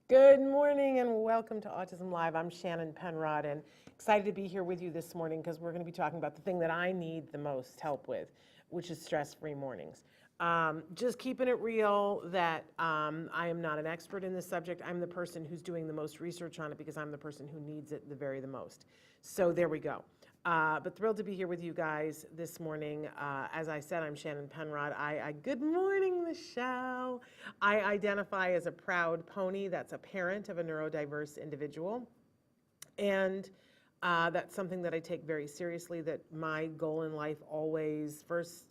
Good morning and welcome to Autism Live. I'm Shannon Penrod and excited to be here with you this morning because we're going to be talking about the thing that I need the most help with, which is stress-free mornings. Just keeping it real that I am not an expert in this subject. I'm the person who's doing the most research on it because I'm the person who needs it the most. So there we go. But thrilled to be here with you guys this morning. As I said, I'm Shannon Penrod. Good morning, Michelle. I identify as a proud pony. That's a parent of a neurodiverse individual. And that's something that I take very seriously, that my goal in life always, first,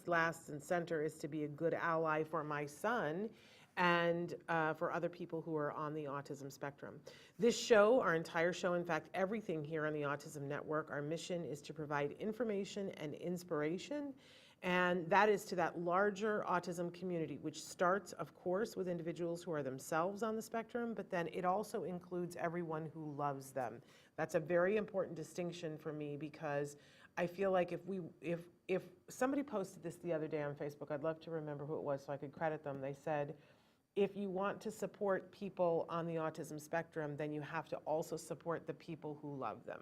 last, and center is to be a good ally for my son and for other people who are on the autism spectrum. This show, our entire show, in fact, everything here on the Autism Network, our mission is to provide information and inspiration, and that is to that larger autism community, which starts, of course, with individuals who are themselves on the spectrum, but then it also includes everyone who loves them. That's a very important distinction for me because I feel like if somebody posted this the other day on Facebook, I'd love to remember who it was so I could credit them. They said, if you want to support people on the autism spectrum, then you have to also support the people who love them.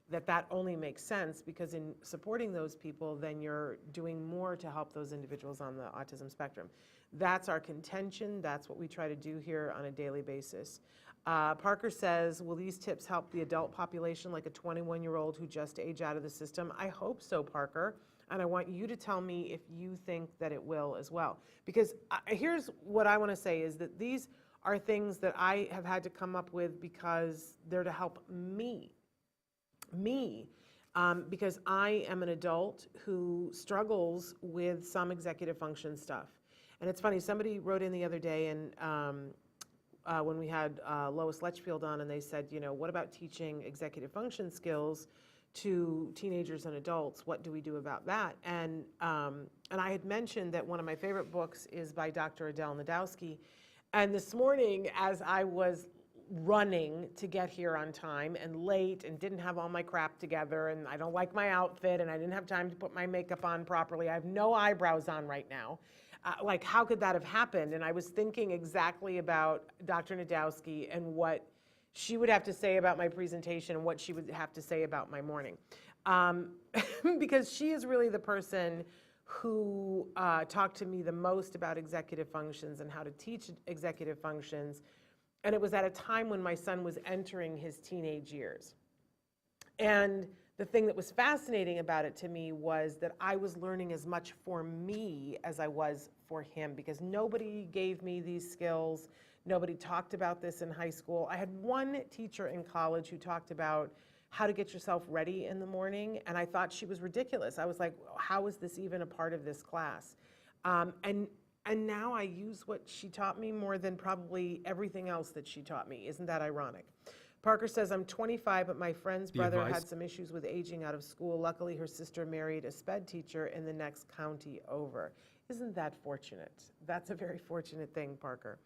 That only makes sense because in supporting those people, then you're doing more to help those individuals on the autism spectrum. That's our contention. That's what we try to do here on a daily basis. Parker says, will these tips help the adult population like a 21-year-old who just aged out of the system? I hope so, Parker. And I want you to tell me if you think that it will as well. Because here's what I want to say is that these are things that I have had to come up with because they're to help me, because I am an adult who struggles with some executive function stuff. And it's funny, somebody wrote in the other day and when we had Lois Letchfield on, and they said, you know, what about teaching executive function skills to teenagers and adults? What do we do about that? And I had mentioned that one of my favorite books is by Dr. Adele Nadowski. And this morning, as I was running to get here on time and late and didn't have all my crap together and I don't like my outfit and I didn't have time to put my makeup on properly, I have no eyebrows on right now. Like, how could that have happened? And I was thinking exactly about Dr. Nadowski and what she would have to say about my presentation and what she would have to say about my morning. Because she is really the person who talked to me the most about executive functions and how to teach executive functions. And it was at a time when my son was entering his teenage years. And the thing that was fascinating about it to me was that I was learning as much for me as I was for him, because nobody gave me these skills. Nobody talked about this in high school. I had one teacher in college who talked about how to get yourself ready in the morning, and I thought she was ridiculous. I was like, how is this even a part of this class? And now I use what she taught me more than probably everything else that she taught me. Isn't that ironic? Parker says, I'm 25, but my friend's brother had some issues with aging out of school. Luckily, her sister married a SPED teacher in the next county over. Isn't that fortunate? That's a very fortunate thing, Parker.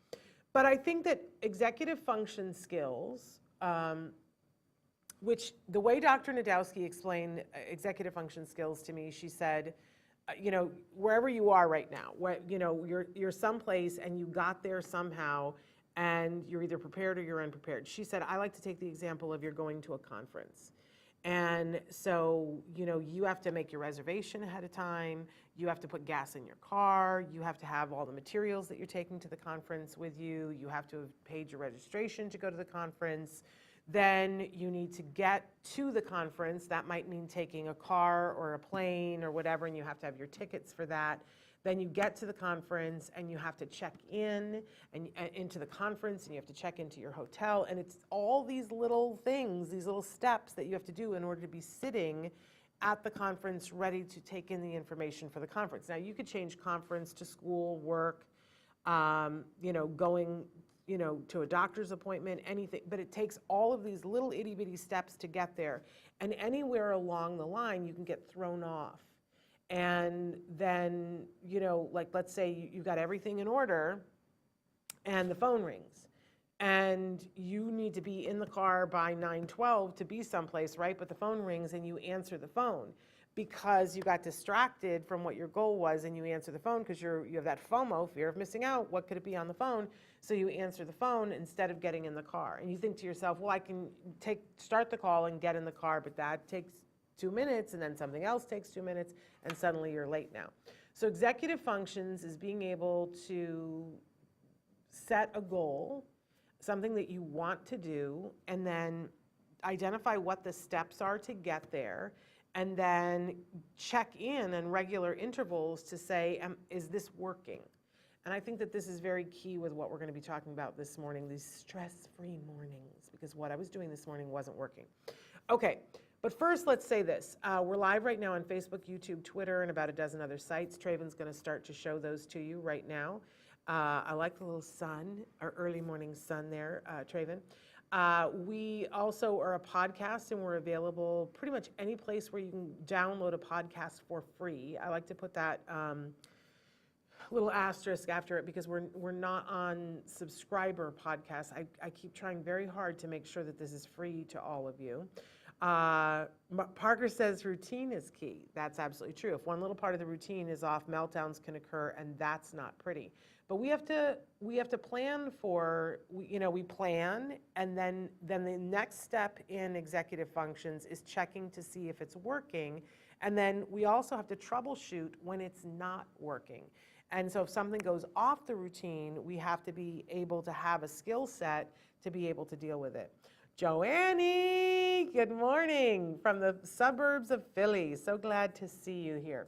But I think that executive function skills, which the way Dr. Nadowski explained executive function skills to me, she said, you know, wherever you are right now, you know, you're someplace and you got there somehow and you're either prepared or you're unprepared. She said, I like to take the example of you're going to a conference. And so, you know, you have to make your reservation ahead of time. You have to put gas in your car. You have to have all the materials that you're taking to the conference with you. You have to have paid your registration to go to the conference. Then you need to get to the conference. That might mean taking a car or a plane or whatever, and you have to have your tickets for that. Then you get to the conference and you have to check in and into the conference, and you have to check into your hotel. And it's all these little things, these little steps that you have to do in order to be sitting at the conference ready to take in the information for the conference. Now, you could change conference to school, work, you know, going, you know, to a doctor's appointment, anything, but it takes all of these little itty bitty steps to get there. And anywhere along the line, you can get thrown off. And then, you know, like, let's say you got everything in order and the phone rings and you need to be in the car by 9:12 to be someplace, right? But the phone rings and you answer the phone. because you got distracted from what your goal was and you answer the phone because you have that FOMO, fear of missing out. What could it be on the phone? So you answer the phone instead of getting in the car. And you think to yourself, well, I can start the call and get in the car, but that takes 2 minutes, and then something else takes 2 minutes, and suddenly you're late now. So executive functions is being able to set a goal, something that you want to do, and then identify what the steps are to get there, and then check in regular intervals to say, is this working? And I think that this is very key with what we're going to be talking about this morning, these stress-free mornings, because what I was doing this morning wasn't working. Okay, but first let's say this. We're live right now on Facebook, YouTube, Twitter, and about a dozen other sites. Traven's going to start to show those to you right now. I like the little sun, our early morning sun there, Traven. We also are a podcast, and we're available pretty much any place where you can download a podcast for free. I like to put that little asterisk after it because we're not on subscriber podcasts. I keep trying very hard to make sure that this is free to all of you. Parker says routine is key. That's absolutely true. If one little part of the routine is off, meltdowns can occur, and that's not pretty. But we have to plan for, we plan, and then the next step in executive functions is checking to see if it's working, and then we also have to troubleshoot when it's not working. And so if something goes off the routine, we have to be able to have a skill set to be able to deal with it. Joannie, good morning from the suburbs of Philly. So glad to see you here.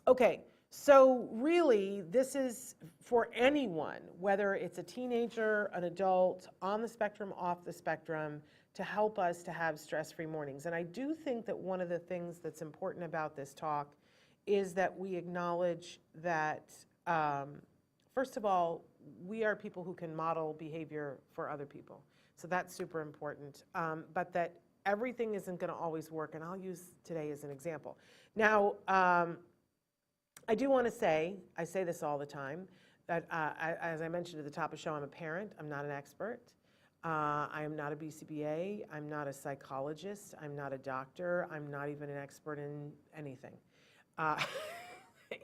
Okay. So really, this is for anyone, whether it's a teenager, an adult, on the spectrum, off the spectrum, to help us to have stress-free mornings. And I do think that one of the things that's important about this talk is that we acknowledge that, first of all, we are people who can model behavior for other people. So that's super important, but that everything isn't going to always work. And I'll use today as an example. Now, I do want to say, I say this all the time, that as I mentioned at the top of the show, I'm a parent. I'm not an expert. I am not a BCBA. I'm not a psychologist. I'm not a doctor. I'm not even an expert in anything.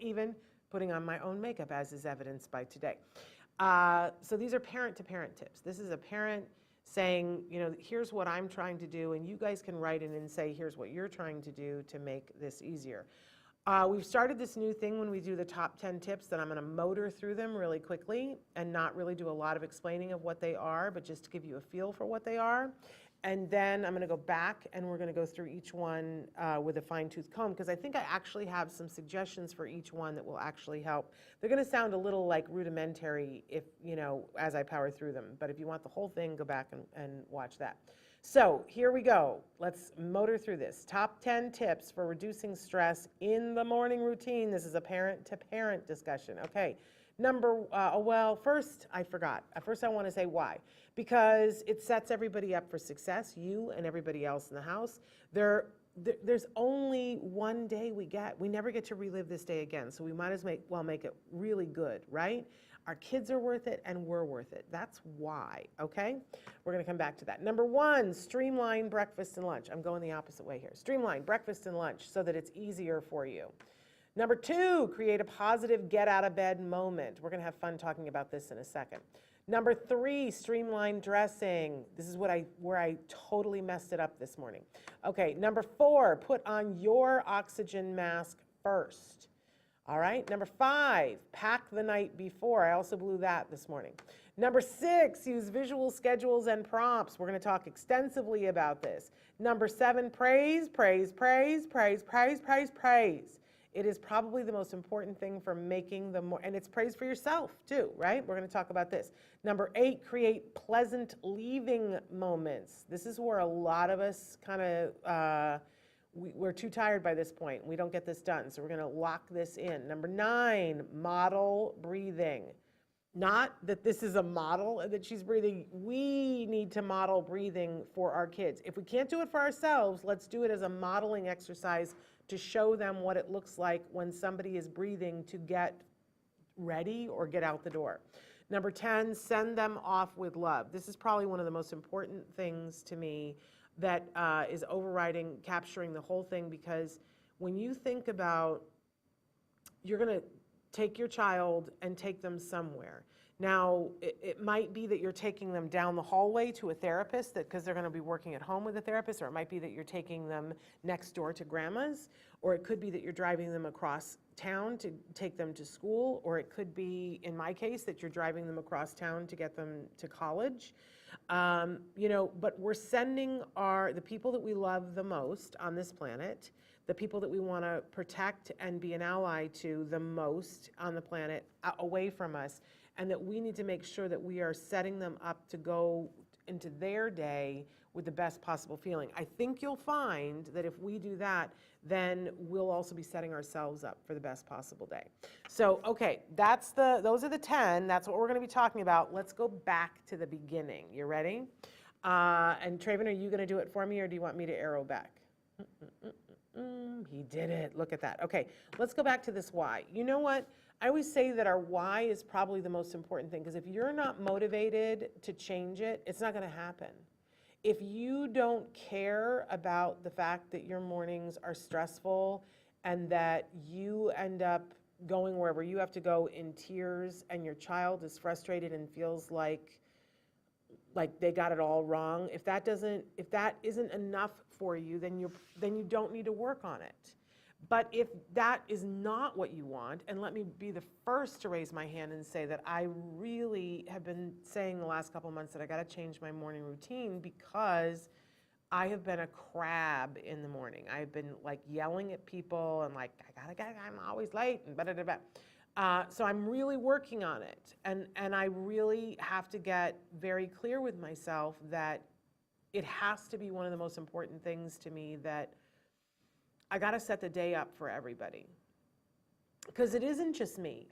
Even putting on my own makeup, as is evidenced by today. So these are parent-to-parent tips. This is a parent saying, here's what I'm trying to do, and you guys can write in and say, here's what you're trying to do to make this easier. We've started this new thing when we do the top 10 tips that I'm going to motor through them really quickly and not really do a lot of explaining of what they are, but just to give you a feel for what they are. And then I'm going to go back and we're going to go through each one with a fine-tooth comb, because I think I actually have some suggestions for each one that will actually help. They're going to sound a little like rudimentary if, as I power through them. But if you want the whole thing, go back and watch that. So here we go. Let's motor through this. Top 10 tips for reducing stress in the morning routine. This is a parent-to-parent discussion. Okay. First, I forgot. First, I want to say why. Because it sets everybody up for success, you and everybody else in the house. There's only one day we get. We never get to relive this day again. So we might as well make it really good, right? Our kids are worth it, and we're worth it. That's why, okay? We're going to come back to that. Number 1, streamline breakfast and lunch. I'm going the opposite way here. Streamline breakfast and lunch so that it's easier for you. Number 2, create a positive get-out-of-bed moment. We're going to have fun talking about this in a second. Number 3, streamline dressing. This is where I totally messed it up this morning. Okay, number 4, put on your oxygen mask first. All right, number 5, pack the night before. I also blew that this morning. Number 6, use visual schedules and prompts. We're going to talk extensively about this. Number 7, praise, praise, praise, praise, praise, praise, praise. It is probably the most important thing for making and it's praise for yourself too, right? We're going to talk about this. Number 8, create pleasant leaving moments. This is where a lot of us kind of, we're too tired by this point. We don't get this done, so we're going to lock this in. Number 9, model breathing. Not that this is a model that she's breathing. We need to model breathing for our kids. If we can't do it for ourselves, let's do it as a modeling exercise to show them what it looks like when somebody is breathing to get ready or get out the door. Number 10, send them off with love. This is probably one of the most important things to me that is overriding, capturing the whole thing, because when you think about, you're going to take your child and take them somewhere. Now, it might be that you're taking them down the hallway to a therapist because they're going to be working at home with a therapist, or it might be that you're taking them next door to grandma's, or it could be that you're driving them across town to take them to school, or it could be, in my case, that you're driving them across town to get them to college. But we're sending the people that we love the most on this planet, the people that we want to protect and be an ally to the most on the planet, away from us, and that we need to make sure that we are setting them up to go into their day with the best possible feeling. I think you'll find that if we do that, then we'll also be setting ourselves up for the best possible day. So, okay, those are the 10. That's what we're going to be talking about. Let's go back to the beginning. You ready? And Traven, are you going to do it for me, or do you want me to arrow back? He did it. Look at that. Okay, let's go back to this why. You know what? I always say that our why is probably the most important thing, because if you're not motivated to change it, it's not going to happen. If you don't care about the fact that your mornings are stressful and that you end up going wherever you have to go in tears, and your child is frustrated and feels like they got it all wrong, if that isn't enough for you, then you don't need to work on it. But if that is not what you want, and let me be the first to raise my hand and say that I really have been saying the last couple of months that I got to change my morning routine, because I have been a crab in the morning. I've been like yelling at people and like, I'm always late and so I'm really working on it. And I really have to get very clear with myself that it has to be one of the most important things to me, that I got to set the day up for everybody, because it isn't just me.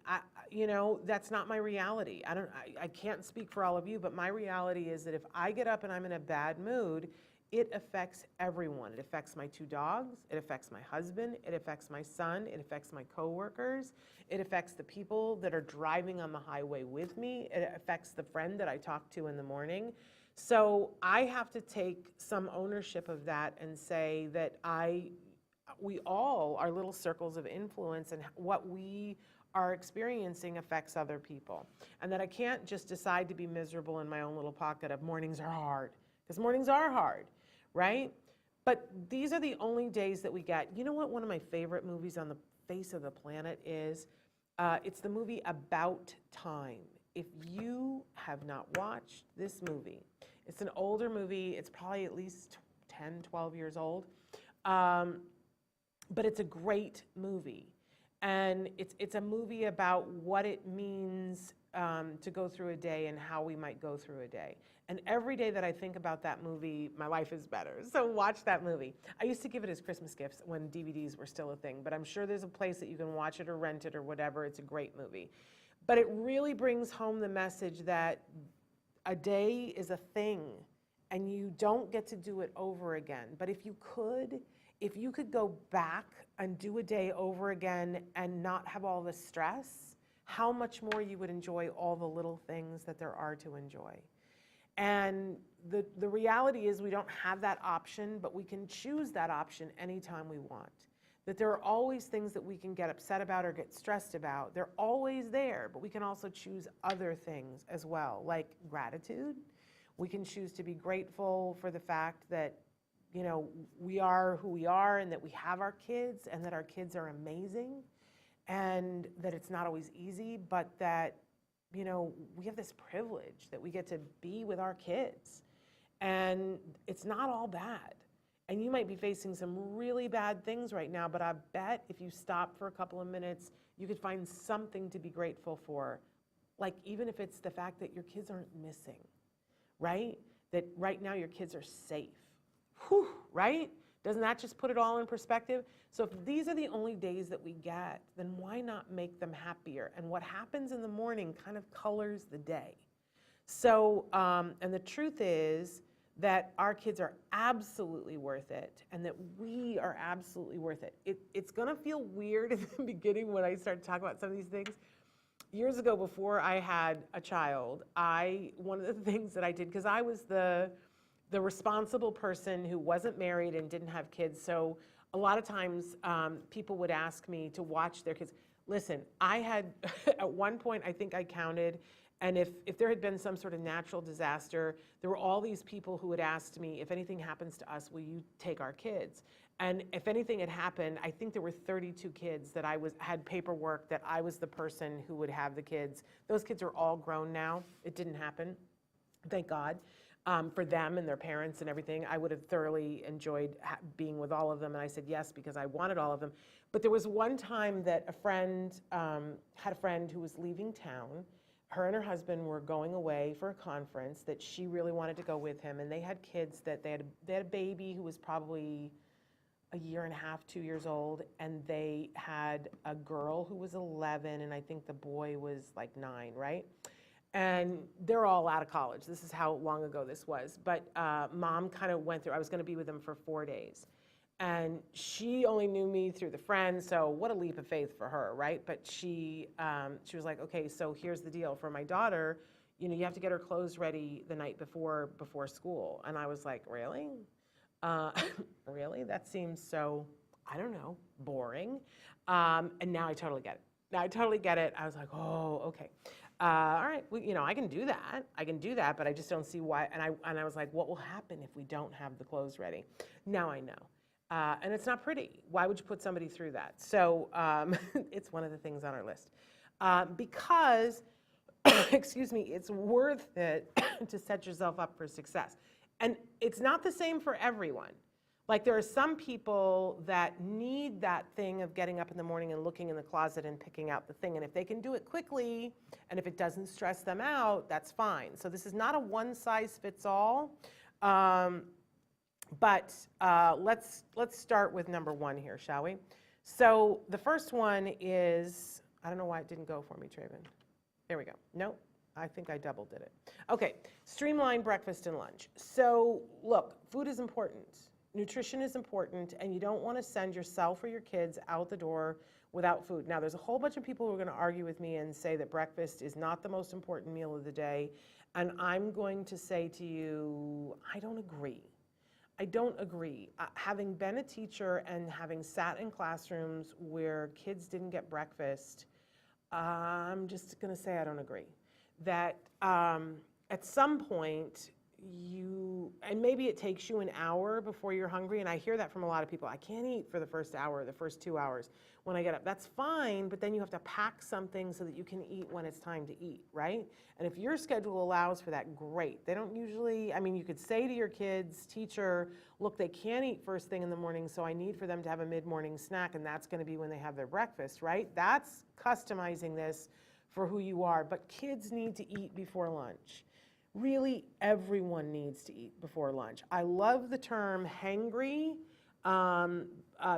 That's not my reality. I can't speak for all of you, but my reality is that if I get up and I'm in a bad mood, it affects everyone. It affects my 2 dogs. It affects my husband. It affects my son. It affects my coworkers. It affects the people that are driving on the highway with me. It affects the friend that I talk to in the morning. So I have to take some ownership of that and say that we all are little circles of influence, and what we are experiencing affects other people. And that I can't just decide to be miserable in my own little pocket of mornings are hard, because mornings are hard, right? But these are the only days that we get. You know what one of my favorite movies on the face of the planet is? It's the movie About Time. If you have not watched this movie, it's an older movie. It's probably at least 10, 12 years old. But it's a great movie. And it's a movie about what it means to go through a day and how we might go through a day. And every day that I think about that movie, my life is better. So watch that movie. I used to give it as Christmas gifts when DVDs were still a thing, but I'm sure there's a place that you can watch it or rent it or whatever. It's a great movie. But it really brings home the message that a day is a thing, and you don't get to do it over again. But if you could go back and do a day over again and not have all the stress, how much more you would enjoy all the little things that there are to enjoy. And the reality is we don't have that option, but we can choose that option anytime we want. That there are always things that we can get upset about or get stressed about. They're always there, but we can also choose other things as well, like gratitude. We can choose to be grateful for the fact that we are who we are, and that we have our kids, and that our kids are amazing, and that it's not always easy, but that, we have this privilege that we get to be with our kids, and it's not all bad. And you might be facing some really bad things right now, but I bet if you stop for a couple of minutes, you could find something to be grateful for. Like, even if it's the fact that your kids aren't missing, right? That right now your kids are safe. Whew, right? Doesn't that just put it all in perspective? So if these are the only days that we get, then why not make them happier? And what happens in the morning kind of colors the day. So, and the truth is that our kids are absolutely worth it, and that we are absolutely worth it. It's gonna feel weird in the beginning when I start to talk about some of these things. Years ago, before I had a child, one of the things that I did, because I was the the responsible person who wasn't married and didn't have kids. So a lot of times people would ask me to watch their kids. Listen, I had, at one point, I think I counted, and if there had been some sort of natural disaster, there were all these people who had asked me, if anything happens to us, will you take our kids? And if anything had happened, I think there were 32 kids that had paperwork that I was the person who would have the kids. Those kids are all grown now. It didn't happen, thank God. For them and their parents and everything. I would have thoroughly enjoyed being with all of them, and I said yes because I wanted all of them. But there was one time that a friend had a friend who was leaving town. Her and her husband were going away for a conference that she really wanted to go with him, and they had kids that they had a baby who was probably a year and a half, 2 years old, and they had a girl who was 11, and I think the boy was like 9, right? And they're all out of college. This is how long ago this was. But mom kind of went through, I was going to be with them for 4 days. And she only knew me through the friends, so what a leap of faith for her, right? But she was like, okay, so here's the deal. For my daughter, you know, you have to get her clothes ready the night before school. And I was like, really? Really? That seems so, I don't know, boring. And now I totally get it. Now I totally get it. I was like, oh, okay. All right, well, you know, I can do that, but I just don't see why. And I was like, what will happen if we don't have the clothes ready? Now I know. And it's not pretty. Why would you put somebody through that? So it's one of the things on our list. Because, excuse me, it's worth it to set yourself up for success. And it's not the same for everyone. Like there are some people that need that thing of getting up in the morning and looking in the closet and picking out the thing. And if they can do it quickly, and if it doesn't stress them out, that's fine. So this is not a one size fits all. But let's start with number one here, shall we? So the first one is, I don't know why it didn't go for me, Traven. There we go. Nope, I think I double did it. Okay, streamline breakfast and lunch. So look, food is important. Nutrition is important, and you don't want to send yourself or your kids out the door without food. Now, there's a whole bunch of people who are going to argue with me and say that breakfast is not the most important meal of the day, and I'm going to say to you, I don't agree. I don't agree. Having been a teacher and having sat in classrooms where kids didn't get breakfast, I'm just going to say I don't agree. That at some point, and maybe it takes you an hour before you're hungry, and I hear that from a lot of people. I can't eat for the first hour, the first 2 hours when I get up. That's fine, but then you have to pack something so that you can eat when it's time to eat, right? And if your schedule allows for that, great. They don't usually, I mean, you could say to your kids, teacher, look, they can't eat first thing in the morning, so I need for them to have a mid-morning snack, and that's going to be when they have their breakfast, right? That's customizing this for who you are, but kids need to eat before lunch. Really, everyone needs to eat before lunch. I love the term hangry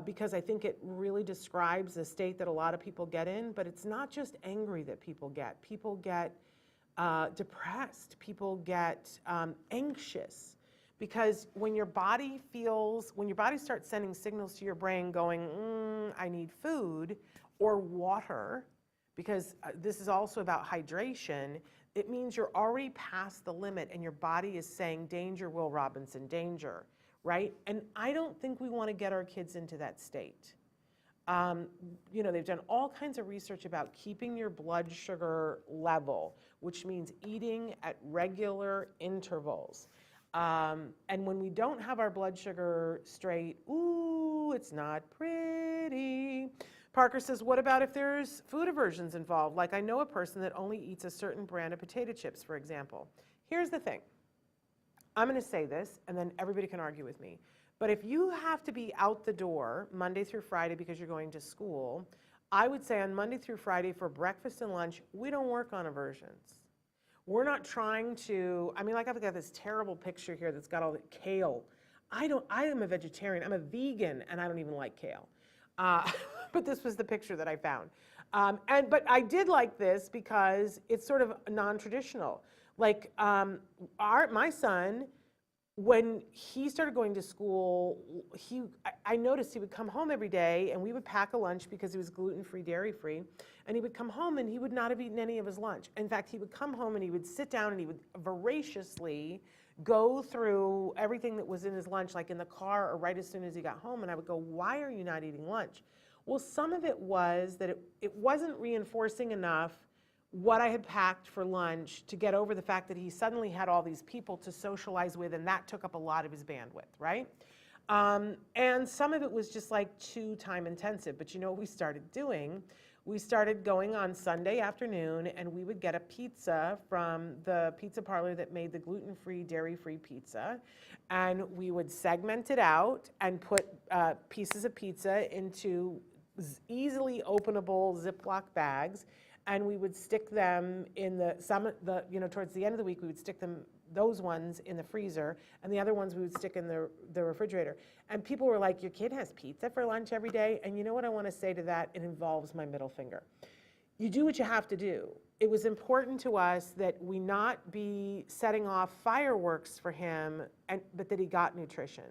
because I think it really describes the state that a lot of people get in, but it's not just angry that people get. People get depressed. People get anxious because when your body starts sending signals to your brain going, I need food or water, because this is also about hydration, it means you're already past the limit and your body is saying, danger, Will Robinson, danger, right? And I don't think we want to get our kids into that state. You know, they've done all kinds of research about keeping your blood sugar level, which means eating at regular intervals. And when we don't have our blood sugar straight, ooh, it's not pretty. Parker says, what about if there's food aversions involved? Like I know a person that only eats a certain brand of potato chips, for example. Here's the thing. I'm going to say this, and then everybody can argue with me. But if you have to be out the door Monday through Friday because you're going to school, I would say on Monday through Friday for breakfast and lunch, we don't work on aversions. We're not trying to, I mean, like I've got this terrible picture here that's got all the kale. I am a vegetarian. I'm a vegan, and I don't even like kale. But this was the picture that I found. But I did like this because it's sort of non-traditional. Like my son, when he started going to school, I noticed he would come home every day and we would pack a lunch because he was gluten-free, dairy-free, and he would come home and he would not have eaten any of his lunch. In fact, he would come home and he would sit down and he would voraciously go through everything that was in his lunch, like in the car or right as soon as he got home, and I would go, why are you not eating lunch? Well, some of it was that it wasn't reinforcing enough what I had packed for lunch to get over the fact that he suddenly had all these people to socialize with, and that took up a lot of his bandwidth, right? And some of it was just like too time intensive. But you know what we started doing? We started going on Sunday afternoon, and we would get a pizza from the pizza parlor that made the gluten-free, dairy-free pizza. And we would segment it out and put pieces of pizza into easily openable Ziploc bags. And we would stick them in towards the end of the week, we would stick those ones in the freezer, and the other ones we would stick in the refrigerator. And people were like, your kid has pizza for lunch every day? And you know what I want to say to that? It involves my middle finger. You do what you have to do. It was important to us that we not be setting off fireworks for him, but that he got nutrition.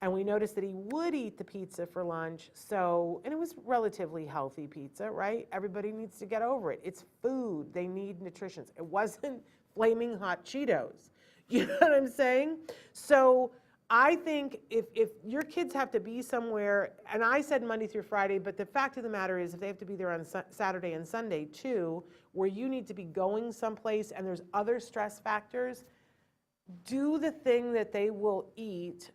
And we noticed that he would eat the pizza for lunch, and it was relatively healthy pizza, right? Everybody needs to get over it. It's food. They need nutrition. It wasn't flaming hot Cheetos. You know what I'm saying? So I think if your kids have to be somewhere, and I said Monday through Friday, but the fact of the matter is if they have to be there on Saturday and Sunday too, where you need to be going someplace and there's other stress factors, do the thing that they will eat,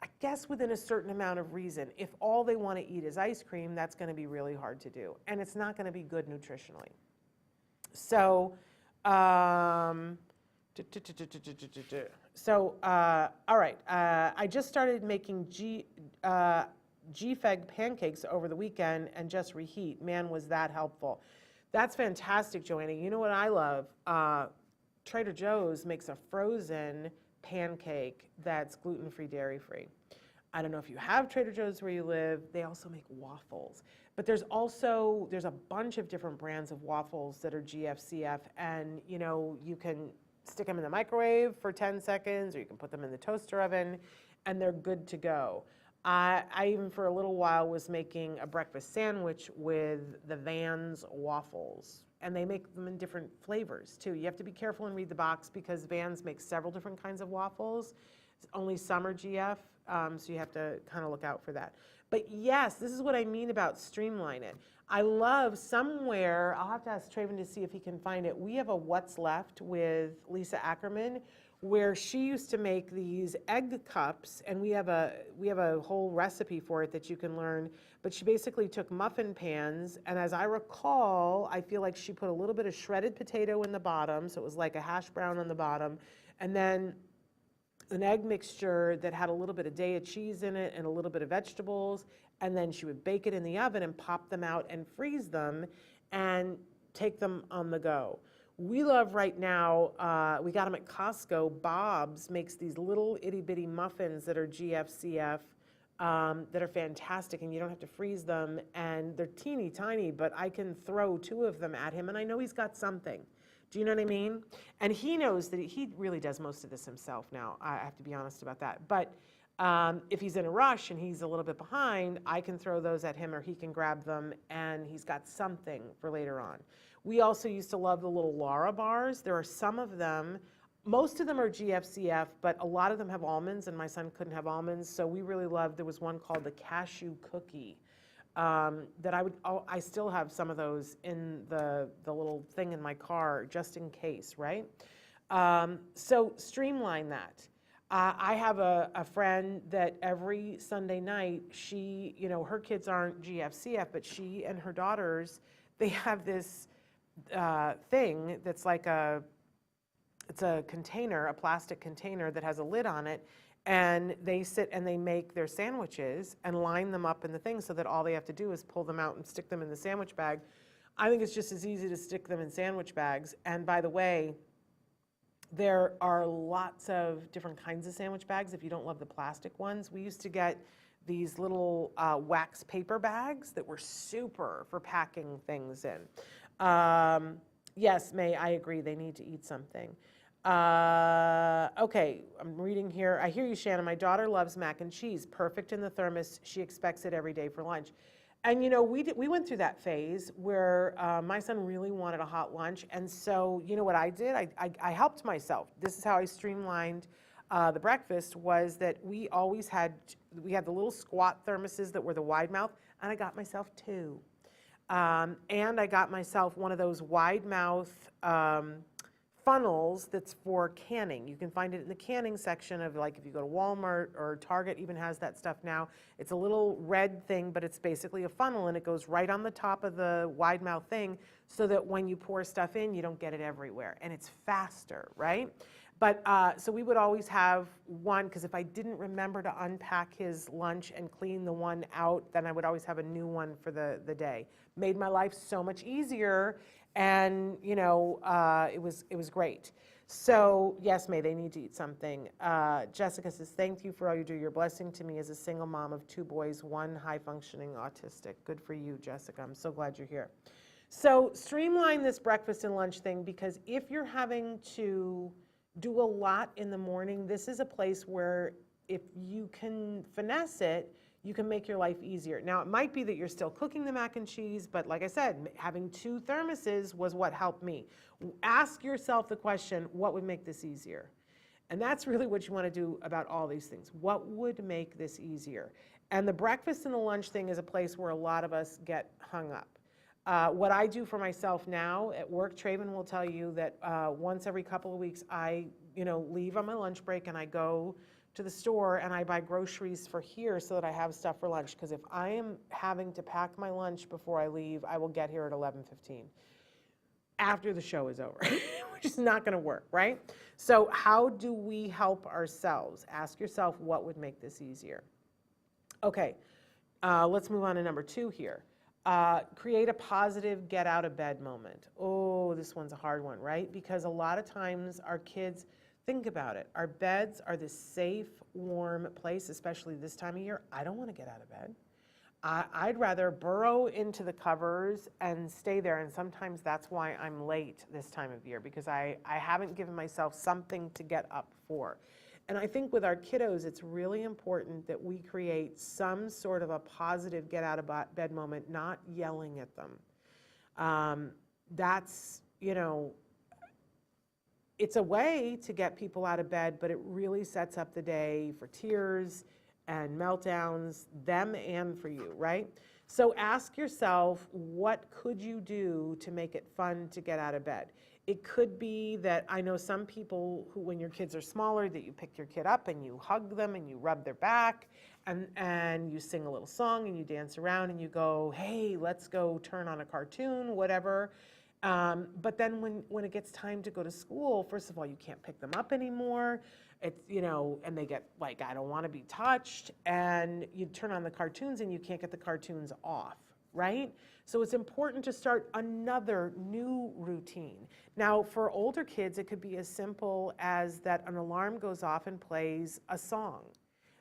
I guess within a certain amount of reason. If all they want to eat is ice cream, that's going to be really hard to do. And it's not going to be good nutritionally. So, all right. I just started making GFEG pancakes over the weekend and just reheat. Man, was that helpful. That's fantastic, Joanna. You know what I love? Trader Joe's makes a frozen pancake that's gluten-free, dairy-free. I don't know if you have Trader Joe's where you live. They also make waffles. But there's a bunch of different brands of waffles that are GFCF, and you can stick them in the microwave for 10 seconds, or you can put them in the toaster oven, and they're good to go. I even for a little while was making a breakfast sandwich with the Vans waffles. And they make them in different flavors too. You have to be careful and read the box because Vans makes several different kinds of waffles. Only some are GF, so you have to kind of look out for that. But yes, this is what I mean about streamline it. I love somewhere, I'll have to ask Traven to see if he can find it. We have a What's Left with Lisa Ackerman, where she used to make these egg cups, and we have a whole recipe for it that you can learn. But she basically took muffin pans, and as I recall, I feel like she put a little bit of shredded potato in the bottom, so it was like a hash brown on the bottom, and then an egg mixture that had a little bit of Daya cheese in it and a little bit of vegetables, and then she would bake it in the oven and pop them out and freeze them and take them on the go. We love right now, we got them at Costco. Bob's makes these little itty bitty muffins that are GFCF that are fantastic, and you don't have to freeze them, and they're teeny tiny, but I can throw 2 of them at him and I know he's got something. Do you know what I mean? And he knows that he really does most of this himself now. I have to be honest about that. But if he's in a rush and he's a little bit behind, I can throw those at him or he can grab them and he's got something for later on. We also used to love the little Lara bars. There are some of them. Most of them are GFCF, but a lot of them have almonds, and my son couldn't have almonds, so we really loved, there was one called the cashew cookie that I still have some of those in the little thing in my car just in case, right? So streamline that. I have a friend that every Sunday night, she, her kids aren't GFCF, but she and her daughters, they have this thing that's like it's a container, a plastic container that has a lid on it, and they sit and they make their sandwiches and line them up in the thing so that all they have to do is pull them out and stick them in the sandwich bag. I think it's just as easy to stick them in sandwich bags. And by the way, there are lots of different kinds of sandwich bags if you don't love the plastic ones. We used to get these little wax paper bags that were super for packing things in. Yes, May, I agree, they need to eat something. Okay, I'm reading here. I hear you, Shannon. My daughter loves mac and cheese. Perfect in the thermos. She expects it every day for lunch. And we went through that phase where my son really wanted a hot lunch. And so, you know what I did? I helped myself. This is how I streamlined. the breakfast was that we had the little squat thermoses that were the wide mouth, and I got myself 2. And I got myself one of those wide mouth funnels that's for canning. You can find it in the canning section of, like, if you go to Walmart, or Target even has that stuff now. It's a little red thing, but it's basically a funnel, and it goes right on the top of the wide mouth thing so that when you pour stuff in, you don't get it everywhere. And it's faster, right? But so we would always have one, because if I didn't remember to unpack his lunch and clean the one out, then I would always have a new one for the day. Made my life so much easier, and you know, it was great. So yes, May, they need to eat something. Jessica says, thank you for all you do. You're a blessing to me as a single mom of 2 boys, 1 high-functioning autistic. Good for you, Jessica. I'm so glad you're here. So streamline this breakfast and lunch thing, because if you're having to do a lot in the morning, this is a place where if you can finesse it, you can make your life easier. Now, it might be that you're still cooking the mac and cheese, but like I said, having 2 thermoses was what helped me. Ask yourself the question, what would make this easier? And that's really what you want to do about all these things. What would make this easier? And the breakfast and the lunch thing is a place where a lot of us get hung up. What I do for myself now at work, Traven will tell you that once every couple of weeks, I leave on my lunch break and I go to the store and I buy groceries for here so that I have stuff for lunch. Because if I am having to pack my lunch before I leave, I will get here at 11:15 after the show is over, which is not going to work, right? So how do we help ourselves? Ask yourself, what would make this easier? Okay, let's move on to number 2 here. Create a positive get out of bed moment. Oh, this one's a hard one, right? Because a lot of times our kids, think about it. Our beds are this safe, warm place, especially this time of year. I don't want to get out of bed. I'd rather burrow into the covers and stay there. And sometimes that's why I'm late this time of year, because I haven't given myself something to get up for. And I think with our kiddos, it's really important that we create some sort of a positive get out of bed moment, not yelling at them. That's, it's a way to get people out of bed, but it really sets up the day for tears and meltdowns, them and for you, right? So ask yourself, what could you do to make it fun to get out of bed? It could be that, I know some people who, when your kids are smaller, that you pick your kid up and you hug them and you rub their back and you sing a little song and you dance around and you go, hey, let's go turn on a cartoon, whatever. But then when it gets time to go to school, first of all, you can't pick them up anymore. It's, and they get like, I don't want to be touched. And you turn on the cartoons and you can't get the cartoons off, right? So it's important to start another new routine. Now, for older kids, it could be as simple as that an alarm goes off and plays a song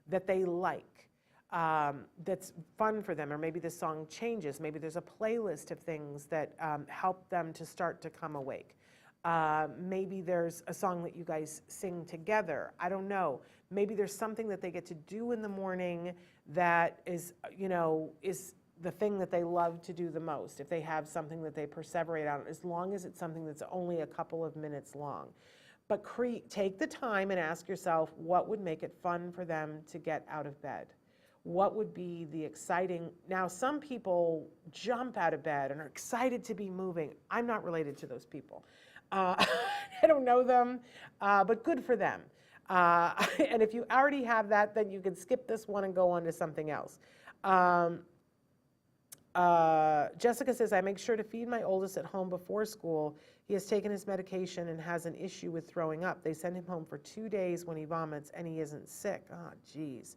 that they like, that's fun for them, or maybe the song changes. Maybe there's a playlist of things that help them to start to come awake. Maybe there's a song that you guys sing together. I don't know. Maybe there's something that they get to do in the morning that is, is the thing that they love to do the most. If they have something that they perseverate on, as long as it's something that's only a couple of minutes long. But take the time and ask yourself, what would make it fun for them to get out of bed? What would be the exciting? Now, some people jump out of bed and are excited to be moving. I'm not related to those people. I don't know them, but good for them. And if you already have that, then you can skip this one and go on to something else. Jessica says, I make sure to feed my oldest at home before school. He has taken his medication and has an issue with throwing up. They send him home for 2 days when he vomits and he isn't sick. Oh, geez.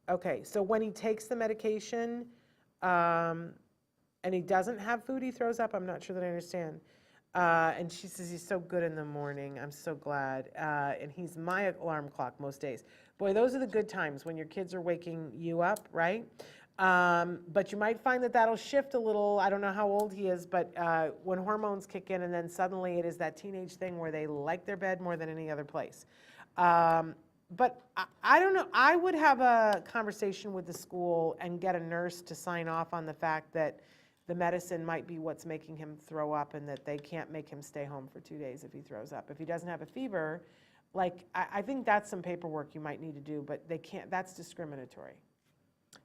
Okay, so when he takes the medication and he doesn't have food, he throws up? I'm not sure that I understand. And she says he's so good in the morning. I'm so glad. And he's my alarm clock most days. Boy, those are the good times when your kids are waking you up, right? But you might find that that'll shift a little. I don't know how old he is, but when hormones kick in and then suddenly it is that teenage thing where they like their bed more than any other place. But I don't know. I would have a conversation with the school and get a nurse to sign off on the fact that the medicine might be what's making him throw up and that they can't make him stay home for 2 days if he throws up. If he doesn't have a fever Like, I think that's some paperwork you might need to do, but they can't, that's discriminatory.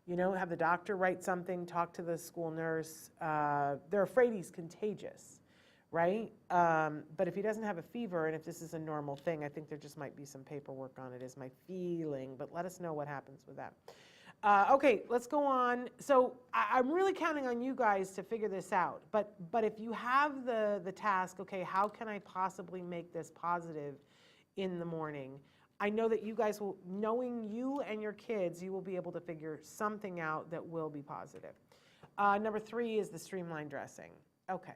You know, have the doctor write something, talk to the school nurse. They're afraid he's contagious, right? But if he doesn't have a fever, and if this is a normal thing, I think there just might be some paperwork on it, is my feeling, but let us know what happens with that. Okay, let's go on. So I'm really counting on you guys to figure this out, but if you have the task, okay, how can I possibly make this positive in the morning? I know that you guys will, knowing you and your kids, you will be able to figure something out that will be positive. Number 3 is the streamlined dressing. Okay,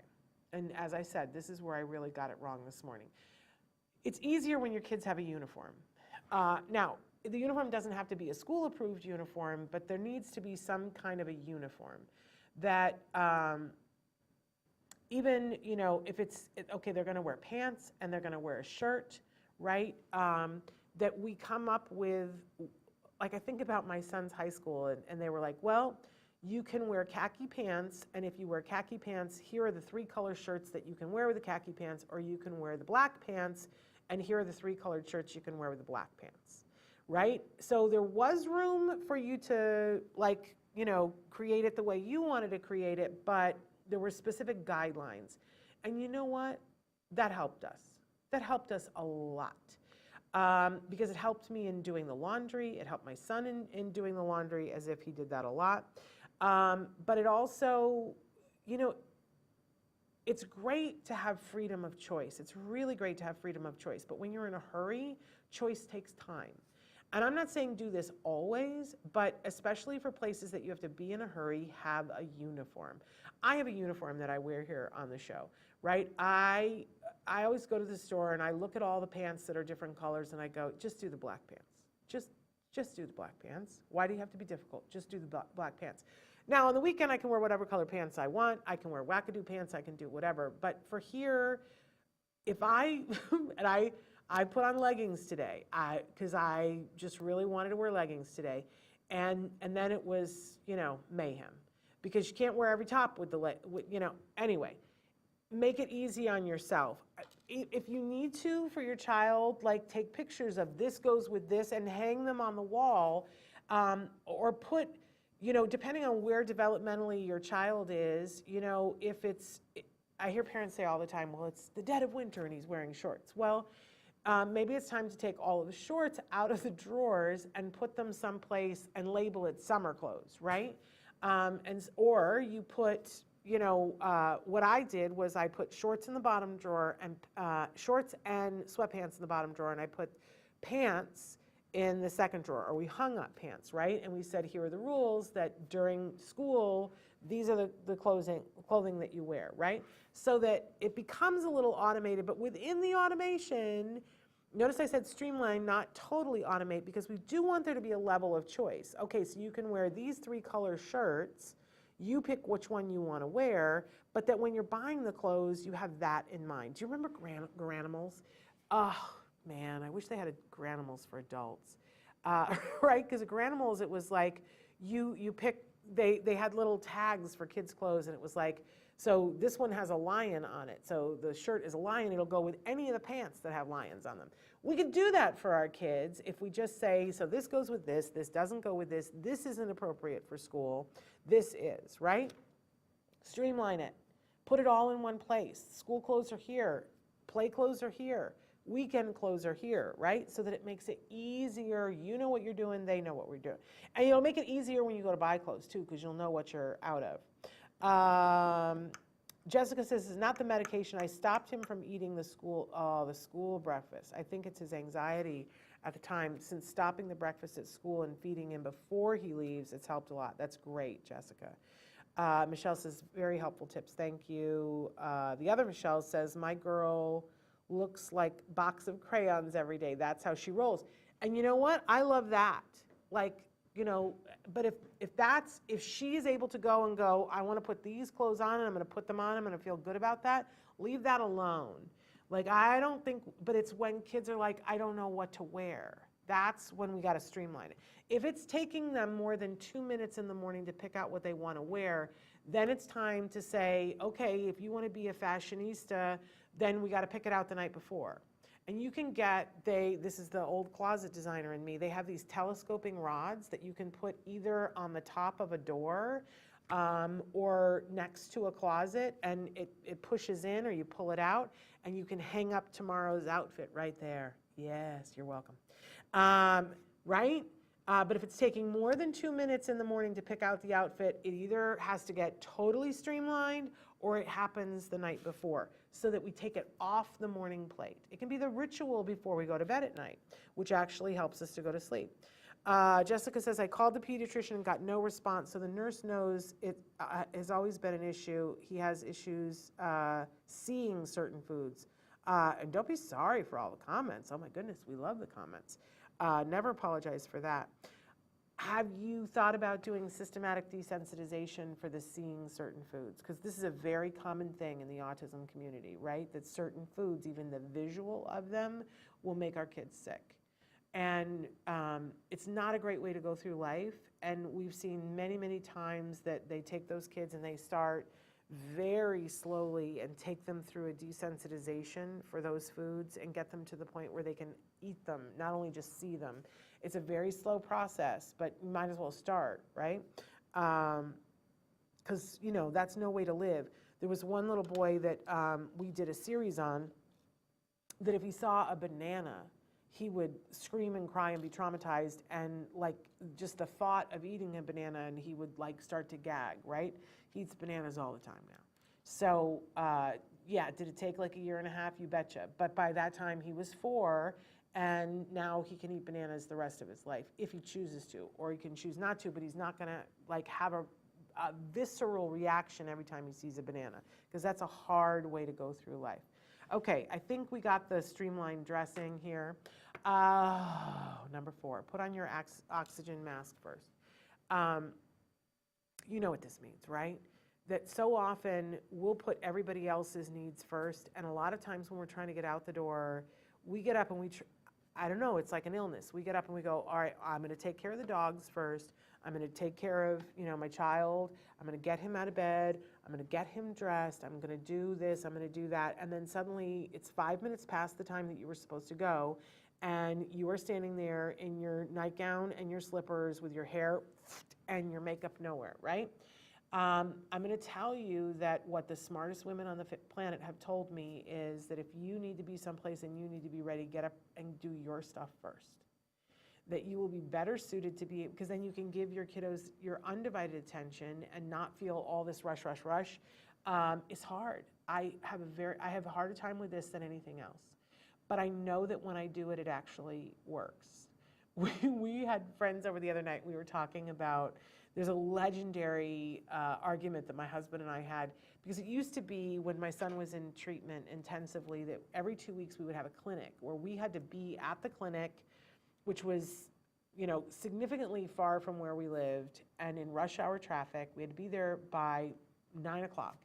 and as I said, this is where I really got it wrong this morning. It's easier when your kids have a uniform. Now, the uniform doesn't have to be a school-approved uniform, but there needs to be some kind of a uniform that even, you know, if it's, okay, they're gonna wear pants and they're gonna wear a shirt, right? That we come up with, like I think about my son's high school, and they were like, well, you can wear khaki pants, and if you wear khaki pants, here are the 3 color shirts that you can wear with the khaki pants, or you can wear the black pants, and here are the 3 colored shirts you can wear with the black pants, right? So there was room for you to, like, you know, create it the way you wanted to create it, but there were specific guidelines. And you know what? That helped us. That helped us a lot. Because it helped me in doing the laundry. It helped my son in doing the laundry, as if he did that a lot. But it also, you know, it's great to have freedom of choice. It's really great to have freedom of choice. But when you're in a hurry, choice takes time. And I'm not saying do this always, but especially for places that you have to be in a hurry, have a uniform. I have a uniform that I wear here on the show, right? I always go to the store and I look at all the pants that are different colors and I go, just do the black pants. Just do the black pants. Why do you have to be difficult? Just do the black pants. Now on the weekend I can wear whatever color pants I want. I can wear wackadoo pants, I can do whatever. But for here, if I, and I put on leggings today, because I just really wanted to wear leggings today. And then it was, you know, mayhem. Because you can't wear every top with the, you know, anyway. Make it easy on yourself. If you need to for your child, like take pictures of this goes with this and hang them on the wall, or put, you know, depending on where developmentally your child is, you know, if it's, I hear parents say all the time, well, it's the dead of winter and he's wearing shorts. Well, maybe it's time to take all of the shorts out of the drawers and put them someplace and label it summer clothes, right? Or you put, you know, what I did was I put shorts in the bottom drawer and shorts and sweatpants in the bottom drawer, and I put pants in the second drawer, or we hung up pants, right? And we said, here are the rules that during school, these are the clothing that you wear, right? So that it becomes a little automated, but within the automation, notice I said streamline, not totally automate, because we do want there to be a level of choice. Okay, so you can wear these 3 color shirts, you pick which one you want to wear, but that when you're buying the clothes, you have that in mind. Do you remember Granimals? Oh, man, I wish they had a Granimals for adults, right? Because at Granimals, it was like you pick, they had little tags for kids' clothes, and it was like, so this one has a lion on it. So the shirt is a lion. It'll go with any of the pants that have lions on them. We could do that for our kids if we just say, so this goes with this doesn't go with this isn't appropriate for school, this is, right? Streamline it. Put it all in one place. School clothes are here. Play clothes are here. Weekend clothes are here, right? So that it makes it easier. You know what you're doing, they know what we're doing. And it'll make it easier when you go to buy clothes too, because you'll know what you're out of. Jessica says, it's not the medication. I stopped him from eating the school breakfast. I think it's his anxiety at the time. Since stopping the breakfast at school and feeding him before he leaves, it's helped a lot. That's great, Jessica. Michelle says, very helpful tips. Thank you. The other Michelle says, my girl looks like a box of crayons every day. That's how she rolls. And you know what? I love that. Like, you know, but if she is able to go, I want to put these clothes on and I'm going to put them on, I'm going to feel good about that, leave that alone. Like, I don't think, but it's when kids are like, I don't know what to wear. That's when we got to streamline it. If it's taking them more than 2 minutes in the morning to pick out what they want to wear, then it's time to say, okay, if you want to be a fashionista, then we got to pick it out the night before. And you can get, this is the old closet designer in me, they have these telescoping rods that you can put either on the top of a door or next to a closet, and it pushes in or you pull it out, and you can hang up tomorrow's outfit right there. Yes, you're welcome. Right? But if it's taking more than 2 minutes in the morning to pick out the outfit, it either has to get totally streamlined or it happens the night before, so that we take it off the morning plate. It can be the ritual before we go to bed at night, which actually helps us to go to sleep. Jessica says, I called the pediatrician and got no response, so the nurse knows it has always been an issue. He has issues seeing certain foods. And don't be sorry for all the comments. Oh my goodness, we love the comments. Never apologize for that. Have you thought about doing systematic desensitization for the seeing certain foods? Because this is a very common thing in the autism community, right? That certain foods, even the visual of them, will make our kids sick. And it's not a great way to go through life. And we've seen many, many times that they take those kids and they start very slowly and take them through a desensitization for those foods and get them to the point where they can eat them, not only just see them. It's a very slow process, but you might as well start, right? Because, you know, that's no way to live. There was one little boy that we did a series on that if he saw a banana, he would scream and cry and be traumatized, and like just the thought of eating a banana, and he would like start to gag, right? He eats bananas all the time now. So yeah, did it take like 1.5 years? You betcha. But by that time he was 4, and now he can eat bananas the rest of his life if he chooses to, or he can choose not to, but he's not gonna like have a visceral reaction every time he sees a banana, because that's a hard way to go through life. Okay, I think we got the streamlined dressing here. Number 4, put on your oxygen mask first. You know what this means, right? That so often we'll put everybody else's needs first, and a lot of times when we're trying to get out the door, we get up and I don't know, it's like an illness. We get up and we go, all right, I'm gonna take care of the dogs first. I'm gonna take care of, you know, my child. I'm gonna get him out of bed. I'm gonna get him dressed. I'm gonna do this, I'm gonna do that. And then suddenly it's 5 minutes past the time that you were supposed to go, and you are standing there in your nightgown and your slippers with your hair and your makeup nowhere, right? I'm gonna tell you that what the smartest women on the planet have told me is that if you need to be someplace and you need to be ready, get up and do your stuff first. That you will be better suited to be, because then you can give your kiddos your undivided attention and not feel all this rush. It's hard. I have a harder time with this than anything else. But I know that when I do it, it actually works. We had friends over the other night, we were talking about, there's a legendary argument that my husband and I had, because it used to be when my son was in treatment intensively that every 2 weeks we would have a clinic where we had to be at the clinic, which was, you know, significantly far from where we lived and in rush hour traffic. We had to be there by 9 o'clock.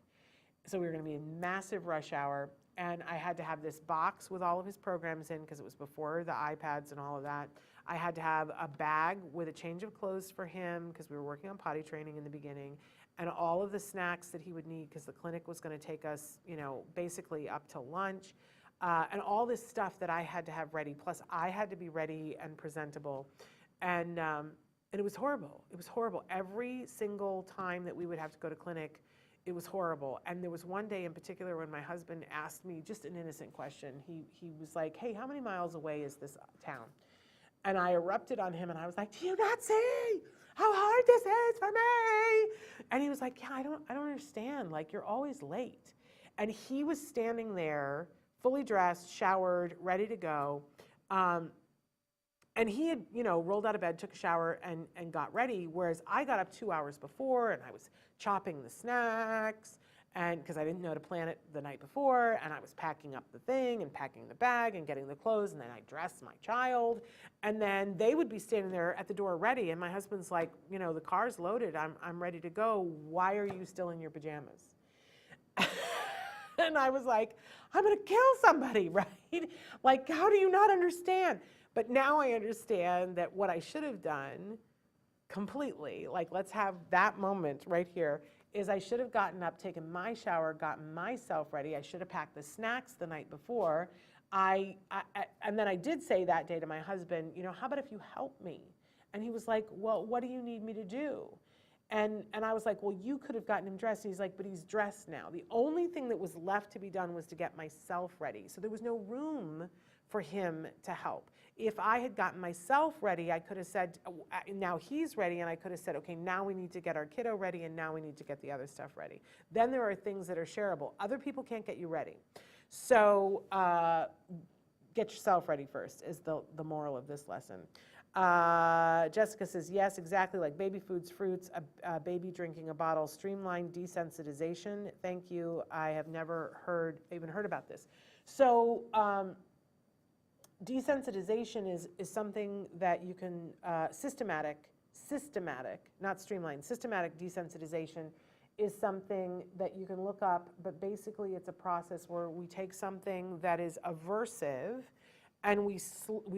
So we were gonna be in massive rush hour, and I had to have this box with all of his programs in, because it was before the iPads and all of that. I had to have a bag with a change of clothes for him, because we were working on potty training in the beginning, and all of the snacks that he would need, because the clinic was gonna take us, you know, basically up to lunch. And all this stuff that I had to have ready, plus I had to be ready and presentable. And it was horrible. It was horrible. Every single time that we would have to go to clinic, it was horrible. And there was one day in particular when my husband asked me just an innocent question. He was like, hey, how many miles away is this town? And I erupted on him and I was like, do you not see how hard this is for me? And he was like, yeah, I don't understand. Like, you're always late. And he was standing there fully dressed, showered, ready to go. And he had, you know, rolled out of bed, took a shower, and got ready, whereas I got up 2 hours before, and I was chopping the snacks, and because I didn't know to plan it the night before, and I was packing up the thing, and packing the bag, and getting the clothes, and then I dressed my child, and then they would be standing there at the door ready, and my husband's like, you know, the car's loaded, I'm ready to go, why are you still in your pajamas? And I was like, I'm gonna kill somebody, right? Like, how do you not understand? But now I understand that what I should have done completely, like, let's have that moment right here, is I should have gotten up, taken my shower, gotten myself ready. I should have packed the snacks the night before. And then I did say that day to my husband, how about if you help me? And he was like, well, what do you need me to do? And I was like, well, you could have gotten him dressed. And he's like, but he's dressed now. The only thing that was left to be done was to get myself ready. So there was no room for him to help. If I had gotten myself ready, I could have said, now he's ready, and I could have said, okay, now we need to get our kiddo ready, and now we need to get the other stuff ready. Then there are things that are shareable. Other people can't get you ready. So get yourself ready first is the moral of this lesson. Jessica says, yes, exactly, like baby foods, fruits, a baby drinking a bottle, streamlined desensitization. Thank you. I have never even heard about this. So desensitization is something that you can, systematic, not streamlined, systematic desensitization is something that you can look up, but basically it's a process where we take something that is aversive and we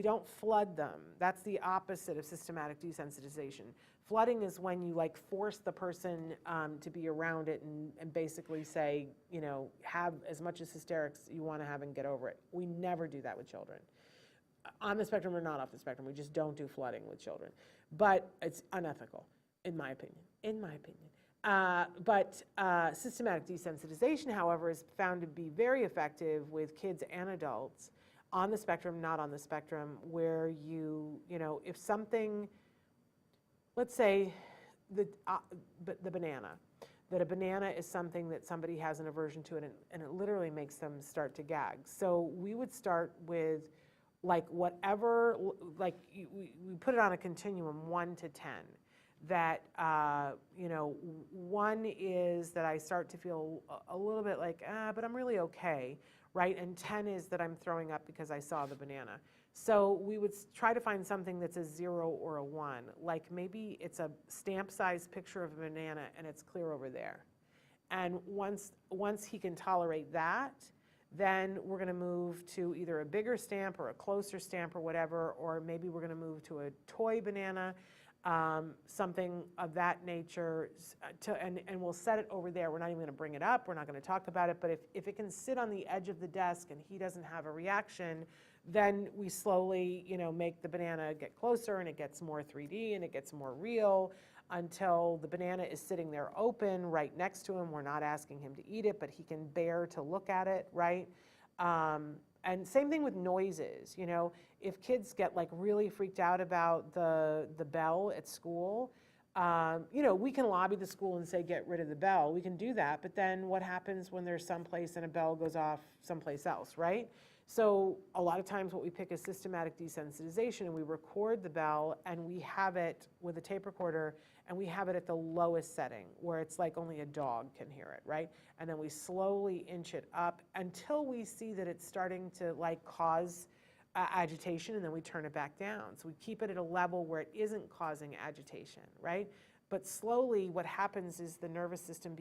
don't flood them. That's the opposite of systematic desensitization. Flooding is when you force the person to be around it and basically say, have as much as hysterics you want to have and get over it. We never do that with children. On the spectrum or not off the spectrum, we just don't do flooding with children. But it's unethical, in my opinion. But systematic desensitization, however, is found to be very effective with kids and adults on the spectrum, not on the spectrum, where if something, let's say the banana, that a banana is something that somebody has an aversion to, and it literally makes them start to gag. So we would start with whatever, we put it on a continuum, 1 to 10. That, 1 is that I start to feel a little bit but I'm really okay, right? And 10 is that I'm throwing up because I saw the banana. So we would try to find something that's a 0 or a 1. Like maybe it's a stamp-sized picture of a banana and it's clear over there. And once he can tolerate that, then we're going to move to either a bigger stamp or a closer stamp or whatever, or maybe we're going to move to a toy banana, something of that nature, and we'll set it over there. We're not even going to bring it up. We're not going to talk about it. But if it can sit on the edge of the desk and he doesn't have a reaction, then we slowly, make the banana get closer, and it gets more 3D and it gets more real until the banana is sitting there open right next to him. We're not asking him to eat it, but he can bear to look at it, right? And same thing with noises. If kids get really freaked out about the bell at school, we can lobby the school and say, get rid of the bell. We can do that, but then what happens when there's someplace and a bell goes off someplace else, right? So a lot of times what we pick is systematic desensitization, and we record the bell, and we have it with a tape recorder, and we have it at the lowest setting where it's only a dog can hear it, right? And then we slowly inch it up until we see that it's starting to cause agitation, and then we turn it back down. So we keep it at a level where it isn't causing agitation, right? But slowly what happens is the nervous system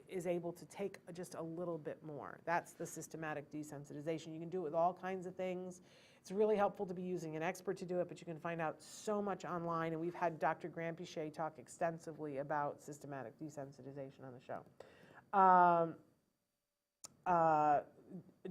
is able to take just a little bit more. That's the systematic desensitization. You can do it with all kinds of things. It's really helpful to be using an expert to do it, but you can find out so much online, and we've had Dr. Grant Pichet talk extensively about systematic desensitization on the show.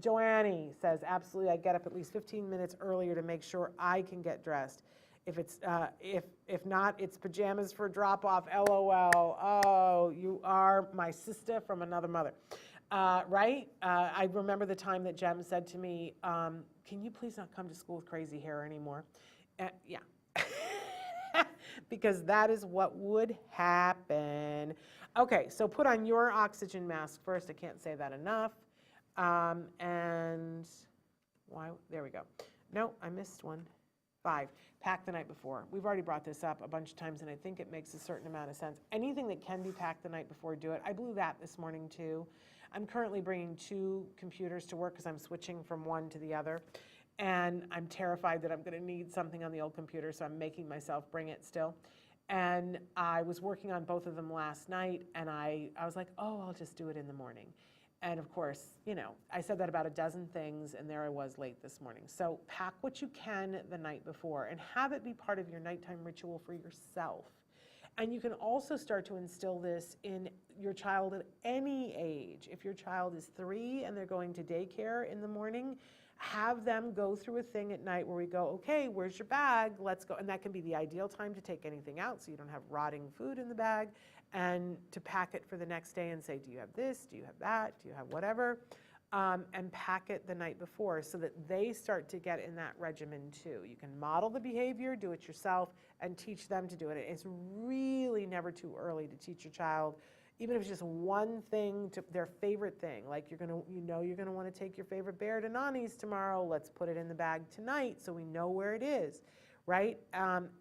Joanne says, absolutely, I get up at least 15 minutes earlier to make sure I can get dressed. If not, it's pajamas for drop-off, LOL. Oh, you are my sister from another mother, right? I remember the time that Jem said to me, can you please not come to school with crazy hair anymore? Yeah, because that is what would happen. Okay, so put on your oxygen mask first. I can't say that enough. And why? There we go. No, I missed one. 5, pack the night before. We've already brought this up a bunch of times, and I think it makes a certain amount of sense. Anything that can be packed the night before, do it. I blew that this morning too. I'm currently bringing 2 computers to work because I'm switching from one to the other, and I'm terrified that I'm going to need something on the old computer, so I'm making myself bring it still. And I was working on both of them last night, and I was like, oh, I'll just do it in the morning. And of course, I said that about a dozen things, and there I was late this morning. So pack what you can the night before and have it be part of your nighttime ritual for yourself. And you can also start to instill this in your child at any age. If your child is 3 and they're going to daycare in the morning, have them go through a thing at night where we go, okay, where's your bag? Let's go. And that can be the ideal time to take anything out so you don't have rotting food in the bag, and to pack it for the next day and say, do you have this? Do you have that? Do you have whatever? And pack it the night before so that they start to get in that regimen too. You can model the behavior, do it yourself, and teach them to do it. It's really never too early to teach your child, even if it's just one thing, to their favorite thing. Like you're gonna want to take your favorite bear to Nani's tomorrow. Let's put it in the bag tonight so we know where it is, right?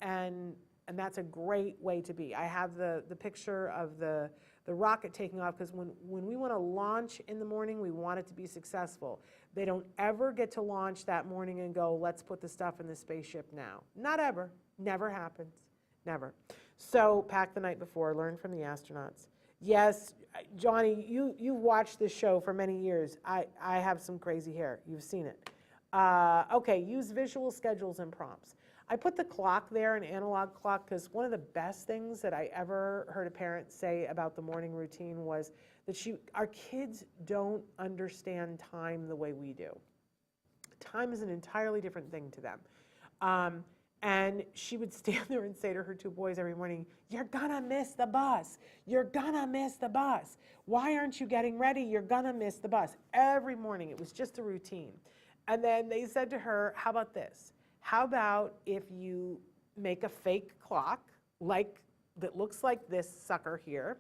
And that's a great way to be. I have the picture of the rocket taking off, because when we want to launch in the morning, we want it to be successful. They don't ever get to launch that morning and go, let's put the stuff in the spaceship now. Not ever. Never happens. Never. So pack the night before. Learn from the astronauts. Yes, Johnny, you've watched this show for many years. I have some crazy hair. You've seen it. Okay, use visual schedules and prompts. I put the clock there, an analog clock, because one of the best things that I ever heard a parent say about the morning routine was that our kids don't understand time the way we do. Time is an entirely different thing to them. And she would stand there and say to her 2 boys every morning, you're gonna miss the bus. You're gonna miss the bus. Why aren't you getting ready? You're gonna miss the bus. Every morning, it was just a routine. And then they said to her, how about this? How about if you make a fake clock that looks like this sucker here,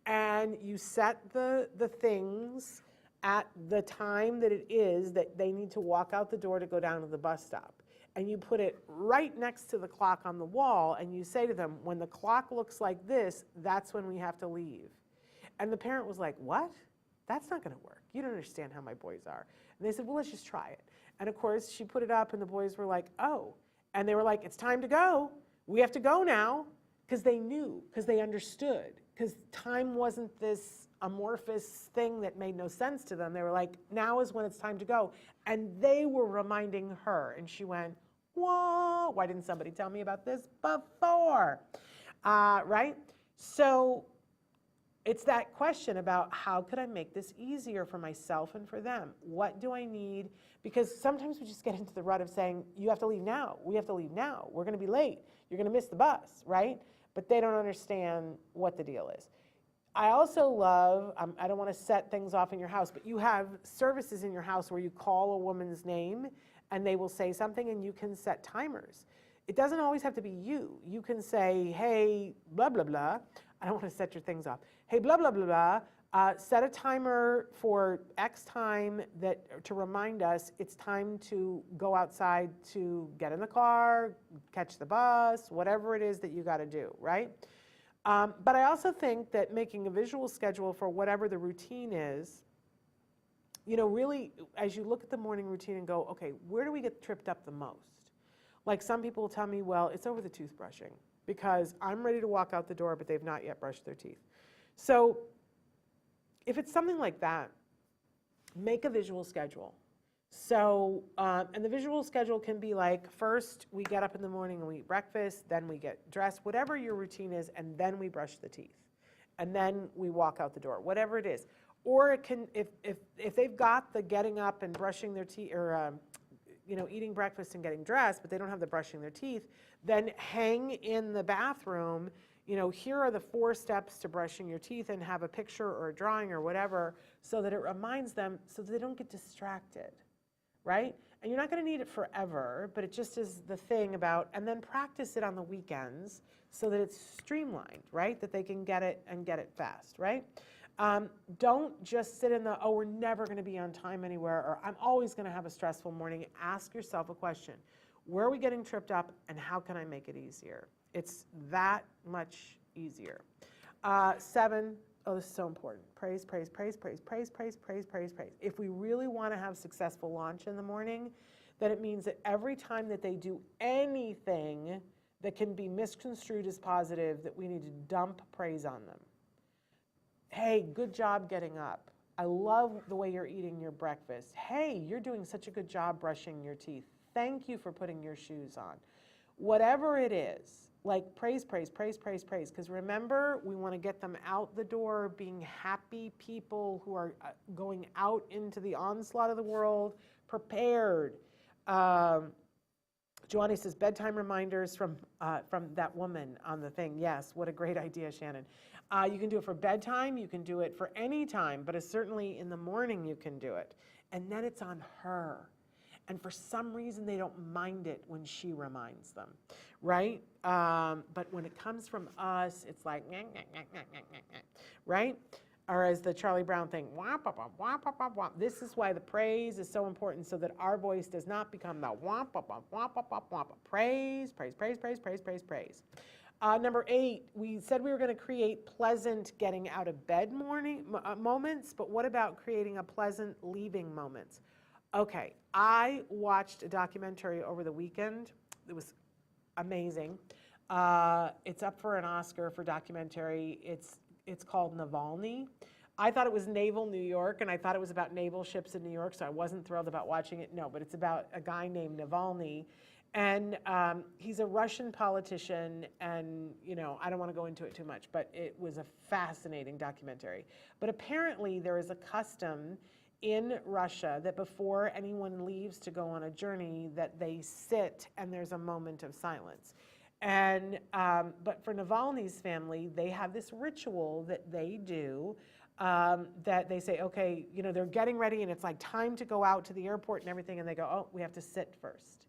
and you set the things at the time that it is that they need to walk out the door to go down to the bus stop. And you put it right next to the clock on the wall, and you say to them, when the clock looks like this, that's when we have to leave. And the parent was like, what? That's not gonna work. You don't understand how my boys are. And they said, well, let's just try it. And of course, she put it up, and the boys were like, oh. And they were like, it's time to go. We have to go now. Because they knew, because they understood. Because time wasn't this amorphous thing that made no sense to them. They were like, now is when it's time to go. And they were reminding her. And she went, whoa, why didn't somebody tell me about this before? Right? So it's that question about, how could I make this easier for myself and for them? What do I need? Because sometimes we just get into the rut of saying, you have to leave now. We have to leave now. We're going to be late. You're going to miss the bus, right? But they don't understand what the deal is. I also love, I don't want to set things off in your house, but you have services in your house where you call a woman's name and they will say something, and you can set timers. It doesn't always have to be you. You can say, hey, blah, blah, blah. I don't want to set your things off. Hey, blah, blah, blah, blah. Set a timer for X time to remind us it's time to go outside to get in the car, catch the bus, whatever it is that you got to do, right? But I also think that making a visual schedule for whatever the routine is, really, as you look at the morning routine and go, okay, where do we get tripped up the most? Like some people will tell me, well, it's over the toothbrushing because I'm ready to walk out the door, but they've not yet brushed their teeth. So if it's something like that, make a visual schedule. So, and the visual schedule can be like, first we get up in the morning and we eat breakfast, then we get dressed, whatever your routine is, and then we brush the teeth. And then we walk out the door, whatever it is. Or it can, if they've got the getting up and brushing their teeth, or eating breakfast and getting dressed, but they don't have the brushing their teeth, then hang in the bathroom, here are the 4 steps to brushing your teeth, and have a picture or a drawing or whatever so that it reminds them, so that they don't get distracted, right? And you're not going to need it forever, but it just is the thing about, and then practice it on the weekends so that it's streamlined, right? That they can get it and get it fast, right? Don't just sit in the, we're never going to be on time anywhere, or I'm always going to have a stressful morning. Ask yourself a question. Where are we getting tripped up, and how can I make it easier? It's that much easier. 7, this is so important. Praise, praise, praise, praise, praise, praise, praise, praise, praise. If we really want to have successful launch in the morning, then it means that every time that they do anything that can be misconstrued as positive, that we need to dump praise on them. Hey, good job getting up. I love the way you're eating your breakfast. Hey, you're doing such a good job brushing your teeth. Thank you for putting your shoes on. Whatever it is, like praise, praise, praise, praise, praise. Because remember, we want to get them out the door being happy people who are going out into the onslaught of the world, prepared. Joanny says, bedtime reminders from that woman on the thing. Yes, what a great idea, Shannon. You can do it for bedtime. You can do it for any time, but certainly in the morning you can do it. And then it's on her. And for some reason, they don't mind it when she reminds them, right? But when it comes from us, it's like, nah, nah, nah, nah, nah, nah, right? Or as the Charlie Brown thing, womp, womp, womp, womp, womp, womp. This is why the praise is so important, so that our voice does not become the womp, womp, womp, womp, womp, womp, womp. Praise, praise, praise, praise, praise, praise, praise. Number 8, we said we were going to create pleasant getting out of bed moments, but what about creating a pleasant leaving moments? Okay, I watched a documentary over the weekend. It was amazing. It's up for an Oscar for documentary. It's called Navalny. I thought it was Naval New York, and I thought it was about naval ships in New York, so I wasn't thrilled about watching it. No, but it's about a guy named Navalny, and he's a Russian politician, and I don't want to go into it too much, but it was a fascinating documentary. But apparently there is a custom in Russia that before anyone leaves to go on a journey, that they sit and there's a moment of silence. And but for Navalny's family, they have this ritual that they do, that they say, okay, they're getting ready and it's like time to go out to the airport and everything, and they go, oh, we have to sit first.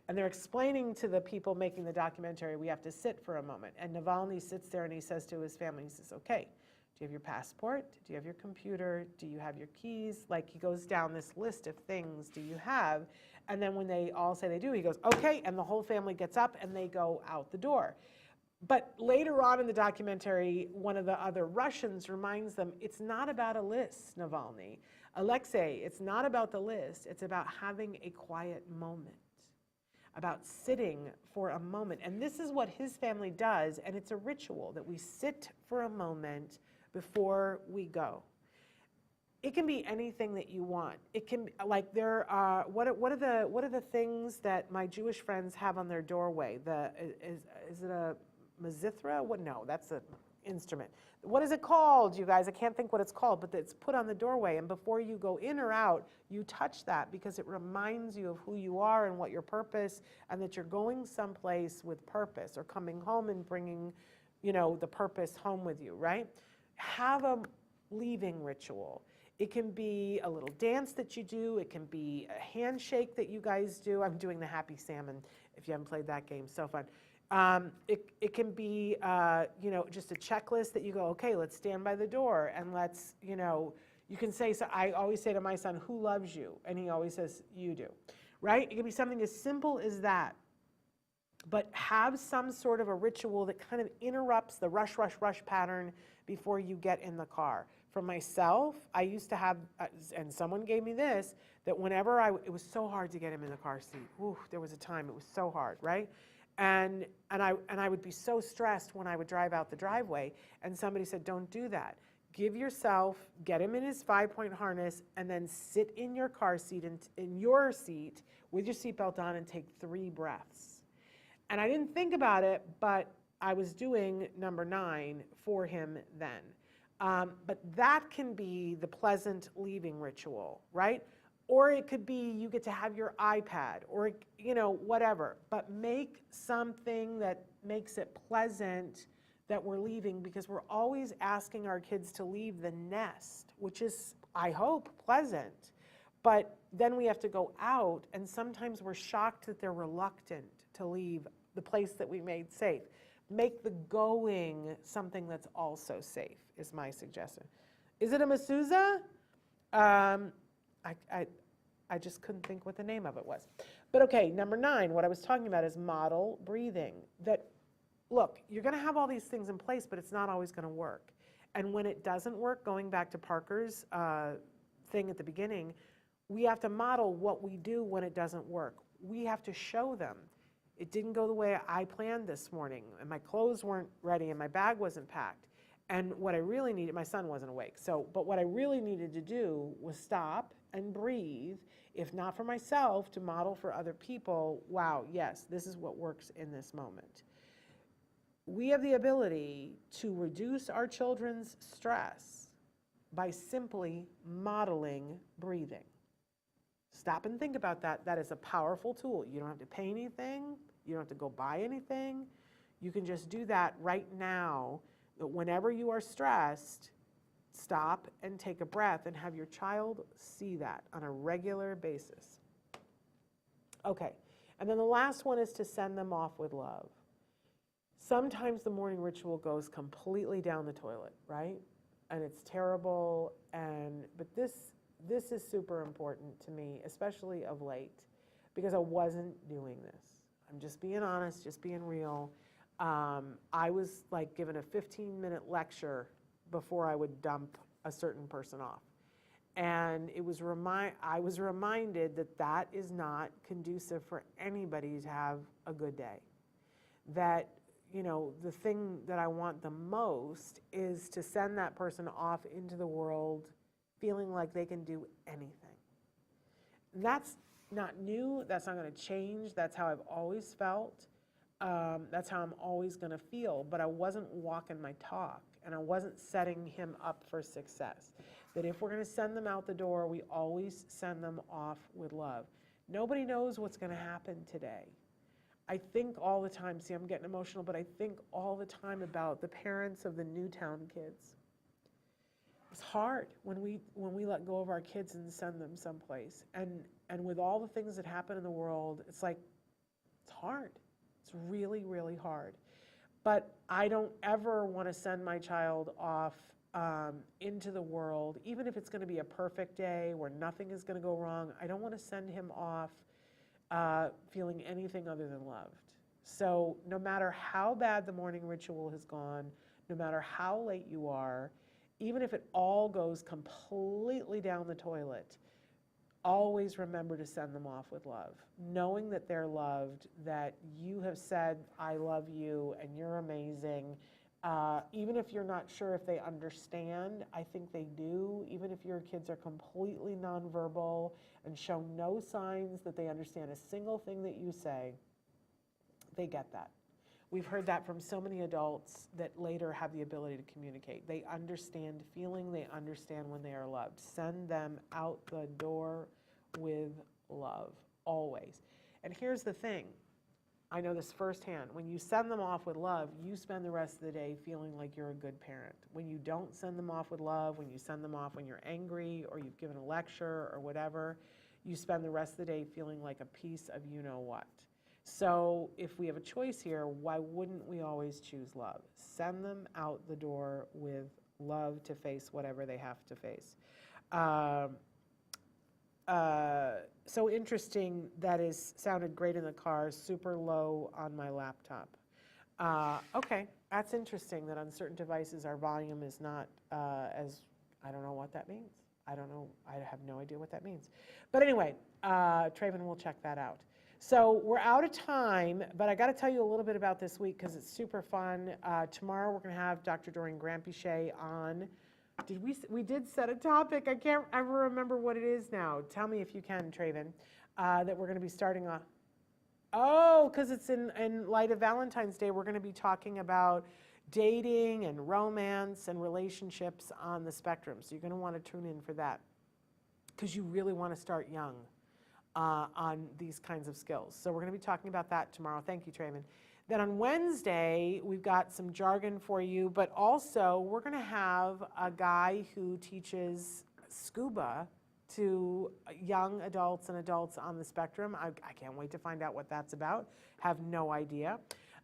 And they're explaining to the people making the documentary, we have to sit for a moment. And Navalny sits there and he says to his family, he says, okay, do you have your passport? Do you have your computer? Do you have your keys? Like, he goes down this list of things, do you have? And then when they all say they do, he goes, okay, and the whole family gets up and they go out the door. But later on in the documentary, one of the other Russians reminds them, it's not about a list, Navalny. Alexei, it's not about the list, it's about having a quiet moment, about sitting for a moment. And this is what his family does, and it's a ritual that we sit for a moment before we go. It can be anything that you want. It can be like there are what are the things that my Jewish friends have on their doorway? Is it a mazithra? What? No, that's an instrument. What is it called, you guys? I can't think what it's called, but it's put on the doorway, and before you go in or out, you touch that because it reminds you of who you are and what your purpose, and that you're going someplace with purpose, or coming home and bringing, the purpose home with you, right? Have a leaving ritual. It can be a little dance that you do. It can be a handshake that you guys do. I'm doing the Happy Salmon, if you haven't played that game, so fun. It can be, just a checklist that you go, okay, let's stand by the door and let's, you can say, so I always say to my son, who loves you? And he always says, you do, right? It can be something as simple as that. But have some sort of a ritual that kind of interrupts the rush, rush, rush pattern before you get in the car. For myself, I used to have, and someone gave me this, that whenever it was so hard to get him in the car seat. Ooh, there was a time it was so hard, right? And I would be so stressed when I would drive out the driveway, and somebody said, don't do that. Give yourself, get him in his 5-point harness, and then sit in your car seat, in your seat with your seatbelt on, and take 3 breaths. And I didn't think about it, but I was doing number 9 for him then. But that can be the pleasant leaving ritual, right? Or it could be you get to have your iPad, or whatever. But make something that makes it pleasant that we're leaving, because we're always asking our kids to leave the nest, which is, I hope, pleasant. But then we have to go out, and sometimes we're shocked that they're reluctant to leave the place that we made safe. Make the going something that's also safe, is my suggestion. Is it a mezuzah? I just couldn't think what the name of it was. But okay, number 9, what I was talking about is model breathing. That, look, you're gonna have all these things in place, but it's not always gonna work. And when it doesn't work, going back to Parker's thing at the beginning, we have to model what we do when it doesn't work. We have to show them. It didn't go the way I planned this morning, and my clothes weren't ready, and my bag wasn't packed. And what I really needed, my son wasn't awake, but what I really needed to do was stop and breathe, if not for myself, to model for other people, wow, yes, this is what works in this moment. we have the ability to reduce our children's stress by simply modeling breathing. Stop and think about that. That is a powerful tool. You don't have to pay anything. You don't have to go buy anything. You can just do that right now. Whenever you are stressed, stop and take a breath and have your child see that on a regular basis. Okay, and then the last one is to send them off with love. Sometimes the morning ritual goes completely down the toilet, right? And it's terrible, but this is super important to me, especially of late, because I wasn't doing this. I'm just being honest, just being real. I was like given a 15-minute lecture before I would dump a certain person off. And I was reminded that that is not conducive for anybody to have a good day. That, you know, the thing that I want the most is to send that person off into the world feeling like they can do anything. That's not new, that's not gonna change, that's how I've always felt. That's how I'm always gonna feel, but I wasn't walking my talk and I wasn't setting him up for success. That if we're gonna send them out the door, we always send them off with love. Nobody knows what's gonna happen today. I think all the time, see, I'm getting emotional, but I think all the time about the parents of the Newtown kids. It's hard when we let go of our kids and send them someplace. And with all the things that happen in the world, it's like, it's hard. It's really, really hard. But I don't ever want to send my child off into the world, even if it's going to be a perfect day where nothing is going to go wrong. I don't want to send him off feeling anything other than loved. So no matter how bad the morning ritual has gone, no matter how late you are, even if it all goes completely down the toilet, always remember to send them off with love, knowing that they're loved, that you have said, I love you and you're amazing. Even if you're not sure if they understand, I think they do. Even if your kids are completely nonverbal and show no signs that they understand a single thing that you say, they get that. We've heard that from so many adults that later have the ability to communicate. They understand feeling, they understand when they are loved. Send them out the door with love, always. And here's the thing, I know this firsthand. When you send them off with love, you spend the rest of the day feeling like you're a good parent. When you don't send them off with love, when you send them off when you're angry or you've given a lecture or whatever, you spend the rest of the day feeling like a piece of you-know-what. So if we have a choice here, why wouldn't we always choose love? Send them out the door with love to face whatever they have to face. So interesting, that sounded great in the car, super low on my laptop. Okay, that's interesting that on certain devices our volume is not I don't know what that means. I don't know, I have no idea what that means. But anyway, Traven will check that out. So we're out of time, but I got to tell you a little bit about this week because it's super fun. Tomorrow we're going to have Dr. Doreen Granpeesheh on. We did set a topic. I can't ever remember what it is now. Tell me if you can, Traven, that we're going to be starting on. Oh, because it's in light of Valentine's Day, we're going to be talking about dating and romance and relationships on the spectrum. So you're going to want to tune in for that because you really want to start young. On these kinds of skills. So we're going to be talking about that tomorrow. Thank you, Traven. Then on Wednesday, we've got some jargon for you, but also we're going to have a guy who teaches scuba to young adults and adults on the spectrum. I can't wait to find out what that's about. Have no idea.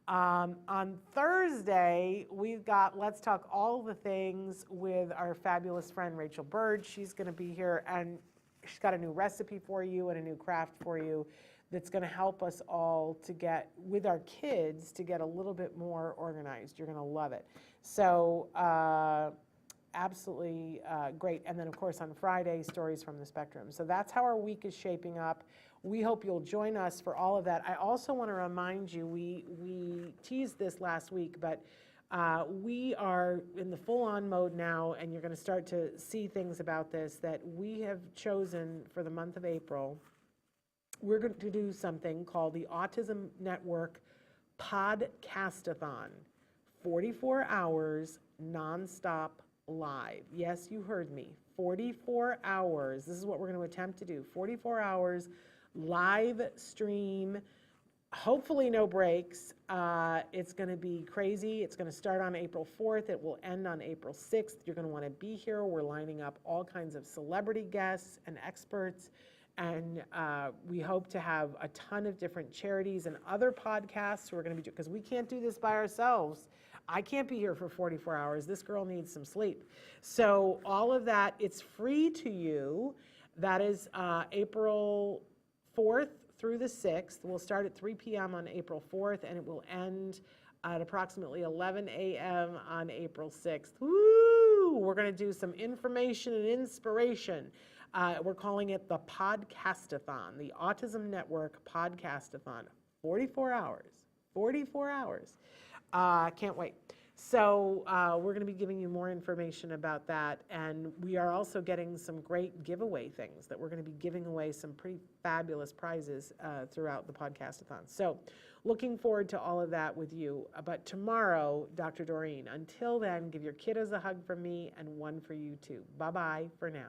On Thursday, we've got Let's Talk All the Things with our fabulous friend Rachel Bird. She's going to be here, and she's got a new recipe for you and a new craft for you that's going to help us all to get, with our kids, to get a little bit more organized. You're going to love it. So absolutely great. And then, of course, on Friday, Stories from the Spectrum. So that's how our week is shaping up. We hope you'll join us for all of that. I also want to remind you, we teased this last week, but we are in the full-on mode now, and you're going to start to see things about this, that we have chosen for the month of April. We're going to do something called the Autism Network Podcastathon. 44 hours nonstop live. Yes, you heard me. 44 hours. This is what we're going to attempt to do. 44 hours live stream. Hopefully no breaks. It's going to be crazy. It's going to start on April 4th. It will end on April 6th. You're going to want to be here. We're lining up all kinds of celebrity guests and experts. And we hope to have a ton of different charities and other podcasts who are going to be, because we can't do this by ourselves. I can't be here for 44 hours. This girl needs some sleep. So all of that, it's free to you. That is April 4th through the 6th. We'll start at 3 p.m. on April 4th, and it will end at approximately 11 a.m. on April 6th. Woo! We're going to do some information and inspiration. We're calling it the Podcastathon, the Autism Network Podcastathon. 44 hours. 44 hours. Can't wait. So we're going to be giving you more information about that. And we are also getting some great giveaway things that we're going to be giving away some pretty fabulous prizes throughout the Podcastathon. So looking forward to all of that with you. But tomorrow, Dr. Doreen, until then, give your kiddos a hug from me and one for you too. Bye-bye for now.